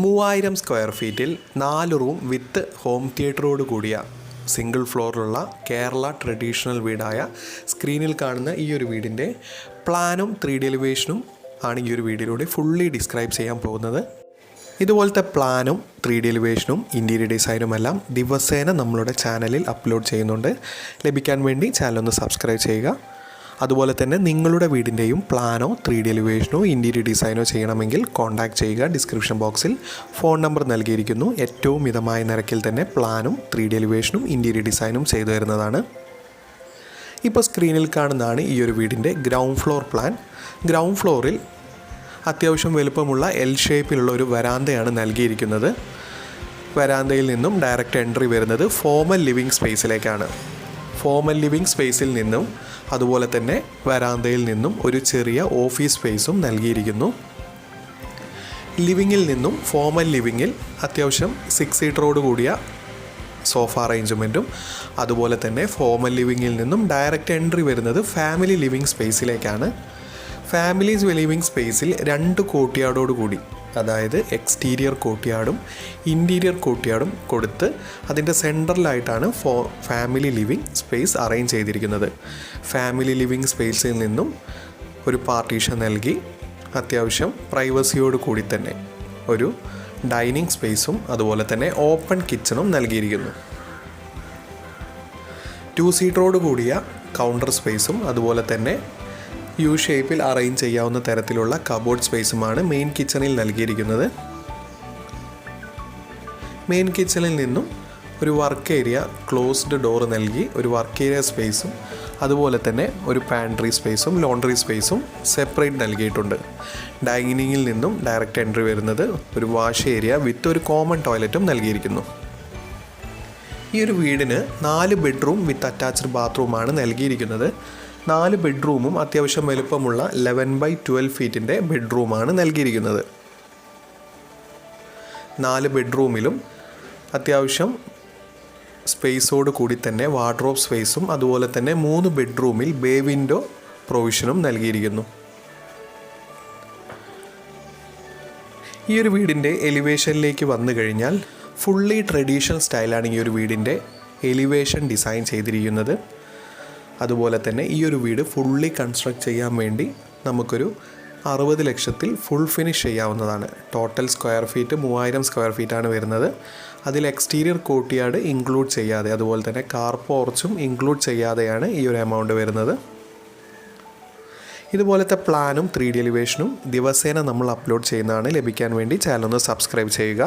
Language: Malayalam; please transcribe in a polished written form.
3000 സ്ക്വയർ ഫീറ്റിൽ 4 റൂം വിത്ത് ഹോം തിയേറ്ററോട് കൂടിയ സിംഗിൾ ഫ്ലോറിലുള്ള കേരള ട്രഡീഷണൽ വീടായ സ്ക്രീനിൽ കാണുന്ന ഈ ഒരു വീടിൻ്റെ പ്ലാനും 3D എലിവേഷനും ആണ് ഈ ഒരു വീഡിയോയിലൂടെ ഫുള്ളി ഡിസ്ക്രൈബ് ചെയ്യാൻ പോകുന്നത്. ഇതുപോലത്തെ പ്ലാനും 3D എലിവേഷനും ഇൻറ്റീരിയർ ഡിസൈനും എല്ലാം ദിവസേന നമ്മളുടെ ചാനലിൽ അപ്ലോഡ് ചെയ്യുന്നുണ്ട്. ലഭിക്കാൻ വേണ്ടി ചാനൽ ഒന്ന് സബ്സ്ക്രൈബ് ചെയ്യുക. അതുപോലെ തന്നെ നിങ്ങളുടെ വീടിൻ്റെയും പ്ലാനോ 3D എലിവേഷനോ ഇൻറ്റീരിയർ ഡിസൈനോ ചെയ്യണമെങ്കിൽ കോൺടാക്റ്റ് ചെയ്യുക. ഡിസ്ക്രിപ്ഷൻ ബോക്സിൽ ഫോൺ നമ്പർ നൽകിയിരിക്കുന്നു. ഏറ്റവും മിതമായ നിരക്കിൽ തന്നെ പ്ലാനും 3D എലിവേഷനും ഇൻറ്റീരിയർ ഡിസൈനും ചെയ്തു തരുന്നതാണ്. ഇപ്പോൾ സ്ക്രീനിൽ കാണുന്നതാണ് ഈ ഒരു വീടിൻ്റെ ഗ്രൗണ്ട് ഫ്ലോർ പ്ലാൻ. ഗ്രൗണ്ട് ഫ്ലോറിൽ അത്യാവശ്യം വലുപ്പമുള്ള എൽ ഷേപ്പിലുള്ള ഒരു വരാന്തയാണ് നൽകിയിരിക്കുന്നത്. വരാന്തയിൽ നിന്നും ഡയറക്റ്റ് എൻട്രി വരുന്നത് ഫോമൽ ലിവിങ് സ്പേസിലേക്കാണ്. ഫോമൽ ലിവിങ് സ്പേസിൽ നിന്നും അതുപോലെ തന്നെ വരാന്തയിൽ നിന്നും ഒരു ചെറിയ ഓഫീസ് സ്പേസും നൽകിയിരിക്കുന്നു. ലിവിങ്ങിൽ നിന്നും ഫോമൽ ലിവിങ്ങിൽ അത്യാവശ്യം 6 സീറ്ററോട് കൂടിയ സോഫ അറേഞ്ച്മെൻറ്റും അതുപോലെ തന്നെ ഫോമൽ ലിവിങ്ങിൽ നിന്നും ഡയറക്റ്റ് എൻട്രി വരുന്നത് ഫാമിലി ലിവിങ് സ്പേസിലേക്കാണ്. ഫാമിലി ലിവിങ് സ്പേസിൽ 2 കോർട്ട്യാർഡോട് കൂടി, അതായത് എക്സ്റ്റീരിയർ കോർട്ട്യാർഡും ഇൻറ്റീരിയർ കോർട്ട്യാർഡും കൊടുത്ത് അതിൻ്റെ സെൻറ്ററിലായിട്ടാണ് ഫാമിലി ലിവിങ് സ്പേസ് അറേഞ്ച് ചെയ്തിരിക്കുന്നത്. ഫാമിലി ലിവിങ് സ്പേസിൽ നിന്നും ഒരു പാർട്ടീഷൻ നൽകി അത്യാവശ്യം പ്രൈവസിയോട് കൂടി തന്നെ ഒരു ഡൈനിങ് സ്പേസും അതുപോലെ തന്നെ ഓപ്പൺ കിച്ചണും നൽകിയിരിക്കുന്നു. 2 സീറ്ററോട് കൂടിയ കൗണ്ടർ സ്പേസും അതുപോലെ തന്നെ യു ഷേപ്പിൽ അറേഞ്ച് ചെയ്യാവുന്ന തരത്തിലുള്ള കബോർഡ് സ്പേസുമാണ് മെയിൻ കിച്ചണിൽ നൽകിയിരിക്കുന്നത്. മെയിൻ കിച്ചണിൽ നിന്നും ഒരു വർക്ക് ഏരിയ ക്ലോസ്ഡ് ഡോർ നൽകി ഒരു വർക്ക് ഏരിയ സ്പേസും അതുപോലെ തന്നെ ഒരു പാൻട്രി സ്പേസും ലോണ്ടറി സ്പേസും സെപ്പറേറ്റ് നൽകിയിട്ടുണ്ട്. ഡൈനിങ്ങിൽ നിന്നും ഡയറക്റ്റ് എൻട്രി വരുന്നത് ഒരു വാഷ് ഏരിയ വിത്ത് ഒരു കോമൺ ടോയ്ലറ്റും നൽകിയിരിക്കുന്നു. ഈ ഒരു വീടിന് 4 ബെഡ്റൂം വിത്ത് അറ്റാച്ച്ഡ് ബാത്റൂമാണ് നൽകിയിരിക്കുന്നത്. 4 ബെഡ്റൂമും അത്യാവശ്യം വലുപ്പമുള്ള 11x12 ഫീറ്റിൻ്റെ ബെഡ്റൂമാണ് നൽകിയിരിക്കുന്നത്. 4 ബെഡ്റൂമിലും അത്യാവശ്യം സ്പേസോട് കൂടി തന്നെ വാർഡ്രോബ് സ്പേസും അതുപോലെ തന്നെ 3 ബെഡ്റൂമിൽ ബേ വിൻഡോ പ്രൊവിഷനും നൽകിയിരിക്കുന്നു. ഈ ഒരു വീടിൻ്റെ എലിവേഷനിലേക്ക് വന്നു കഴിഞ്ഞാൽ ഫുള്ളി ട്രഡീഷണൽ സ്റ്റൈലാണ് ഈ ഒരു വീടിൻ്റെ എലിവേഷൻ ഡിസൈൻ ചെയ്തിരിക്കുന്നത്. അതുപോലെ തന്നെ ഈ ഒരു വീട് ഫുള്ളി കൺസ്ട്രക്ട് ചെയ്യാൻ വേണ്ടി നമുക്കൊരു 60 ലക്ഷത്തിൽ ഫുൾ ഫിനിഷ് ചെയ്യാവുന്നതാണ്. ടോട്ടൽ സ്ക്വയർ ഫീറ്റ് 3000 സ്ക്വയർ ഫീറ്റാണ് വരുന്നത്. അതിൽ എക്സ്റ്റീരിയർ കോർട്ട്യാർഡ് ഇൻക്ലൂഡ് ചെയ്യാതെ അതുപോലെ തന്നെ കാർ പോർച്ചും ഇൻക്ലൂഡ് ചെയ്യാതെയാണ് ഈ ഒരു എമൗണ്ട് വരുന്നത്. ഇതുപോലത്തെ പ്ലാനും 3D എലിവേഷനും ദിവസേന നമ്മൾ അപ്ലോഡ് ചെയ്യുന്നതാണ്. ലഭിക്കാൻ വേണ്ടി ചാനൽ ഒന്ന് സബ്സ്ക്രൈബ് ചെയ്യുക.